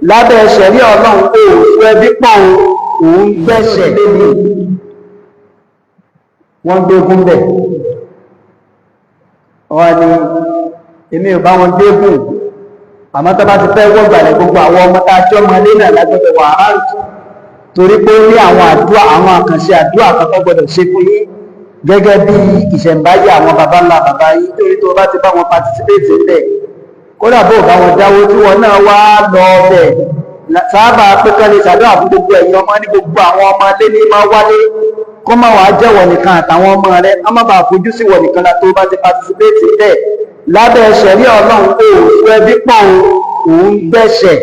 lábẹ́ ṣẹ̀rí ọlọ́run kò fún ẹbí pọ̀ òun gbẹ́sẹ̀ débi wọ́n gbégún bẹ̀ wọ́n ni èmi ò bá wọn gbégún àmọ́ tó bá ti fẹ́ wọ́n gbàlẹ̀ gbogbo àwọn ọmọ tá a jọ mọ ilé náà lágbẹ̀dẹ̀ wà áàrùn torí pé ó ní àwọn àdúrà àwọn àkànṣe àdúrà kankan gbọdọ̀ ṣe fún yín gẹ́gẹ́ bí ìṣẹ̀ǹbáyé àwọn baba ńlá baba yín torí tó bá ti bá wọn patisipéètì bẹ̀ kódà bó bá wọn dáwó tí wọn náà wá lọ bẹ̀ sábà pẹ́kẹ́ ní ṣàdúrà fún gbogbo ẹ̀yin ọmọ ní gbogbo àwọn ọmọ ilé ní máa wálé kó má wàá jẹ́ wọ̀ nìkan àtàwọn ọmọ rẹ̀ á má bàa fojú sí wọ̀ nìkan tó bá ti patisipéètì bẹ̀ lábẹ́ ṣẹ̀rí ọlọ́run kò fún ẹbí pọ̀ òun gbẹ́sẹ̀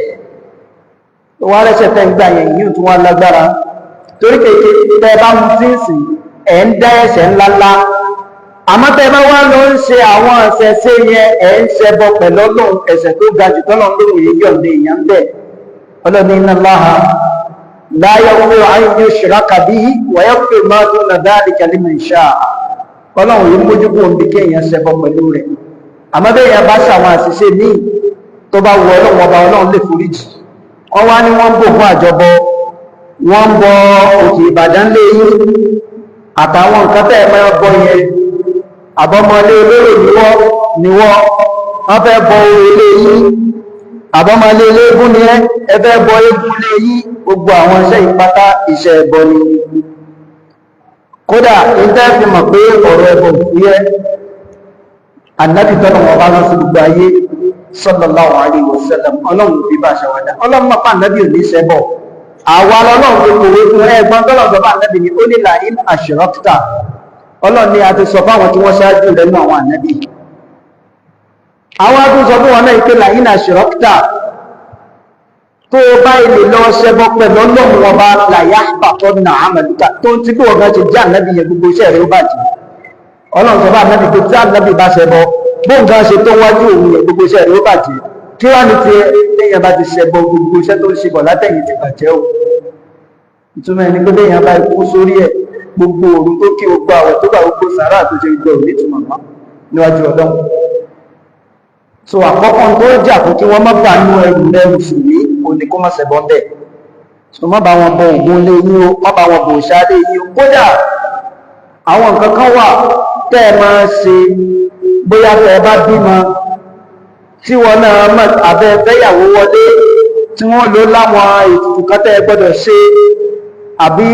wọ́n rẹ́sẹ̀ tẹ́ ń gbà yẹn yìí tún wọ́n lágbára torí kéèké tẹ́ bá mú tí ń sìn ẹ̀ ń dá ẹ̀ṣẹ̀ ńláńlá àmọ́ tẹ́ bá wá lọ ń ṣe àwọn ẹ̀ṣẹ̀ sí yẹn ẹ̀ ń ṣẹbọ pẹ̀lú ọlọ́run ẹ̀ṣẹ̀ tó ga jù tọ́lọ́ lóhùn yìí yọ̀ ní èèyàn bẹ́ẹ̀ ọlọ́ni inna Allaha la yaghfiru an yushraka bihi wa yaghfiru ma duna dhalika liman sha'a ọlọ́run yìí mójú kó ń bí kéèyàn ṣẹbọ pẹ̀lú rẹ̀ àmọ́ bẹ́ẹ̀ yẹn bá ṣàwọn àṣìṣe míì tó bá wọ ọlọ́run ọba ọlọ́run lè foríjì wọ́n wá ní wọ́n ń bò fún àjọbọ wọ́n ń bọ òkè Ìbàdàn lé yín àtàwọn nǹkan tẹ́ ẹ máa bọ yẹn àbọ̀mọlé olóró níwọ́ wọ́n fẹ́ bọ orí ilé yín àbọ̀mọlé eléégún ni ẹ fẹ́ bọ eégún lé yín gbogbo àwọn iṣẹ́ ìpátá iṣẹ́ ẹbọ ni kódà ìtẹ́ fi mọ̀ pé ọ̀rọ̀ ẹbọ yẹ ànábì tọ́nà wọn bá lọ sí gbogbo ayé sallallahu alaihi wasallam ọlọ́run bí bá ṣàwádá ọlọ́run mọ́pá ànábì ò ní ṣẹbọ àwa lọ́lọ́run tó kòwé fún ẹgbọ́n tọ́lọ̀ sọ bá ànábì ní ó ní la'in ashrakta ọlọ́run ni a ti sọ fáwọn tí wọ́n ṣáájú rẹ̀ nú àwọn ànábì àwọn tó sọ fún wọn náà pé la'in ashrakta tó bá ilé lọ ṣẹbọ pẹ̀lú ọlọ́run wọn bá la yahbatanna 'amaluka tó ń tí kí wọ́n gan ṣe jẹ́ ànábì yẹn gbogbo iṣẹ́ rẹ̀ ó bàjẹ́ ọlọ́run sọ bá ànábì pé tí ànábì bá ṣẹbọ bóǹgá ṣe tó wájú òun yẹn gbogbo iṣẹ́ rẹ̀ ó bàjẹ́ kí wá ní ti ẹ̀yàn bá ti ṣẹbọ gbogbo iṣẹ́ tó ń ṣe bọ̀ látẹ̀yìn ti bàjẹ́ o ìtumọ̀ ẹni pé bẹ́yàn bá ikú sórí ẹ̀ gbogbo òrùn tó kí gbogbo àwẹ̀ tó bá gbogbo sàárà tó ṣe gbọ́ òní túmọ̀ mọ́ níwájú ọlọ́run so àkọ́kọ́ tó jà fún kí wọ́n má bà nú ẹrù rẹ̀ mùsùlùmí òní kó má ṣẹbọ ń bẹ̀ so má bá wọn bọ ògùn lé yín o má bá wọn bọ òṣà lé yín o kódà àwọn nǹkan kan wà tẹ́ ẹ máa ṣe bóyá tẹ́ ẹ bá bímọ tí wọn náà mọ̀ abẹ́ fẹ́yàwó wọlé tí wọ́n lò láwọn ètùtù kan tẹ́ ẹ gbọ́dọ̀ ṣe àbí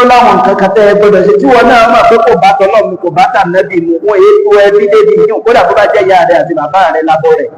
ó láwọn nǹkan kan tẹ́ ẹ gbọ́dọ̀ ṣe tí wọn náà mọ̀ pé kò bá tọ́lọ́mù kò bá tà nẹ́bì mú wọn èé tó ẹbí débi yíò kódà bó bá jẹ́ ìyá rẹ̀ àti bàbá rẹ̀ lábọ́ rẹ̀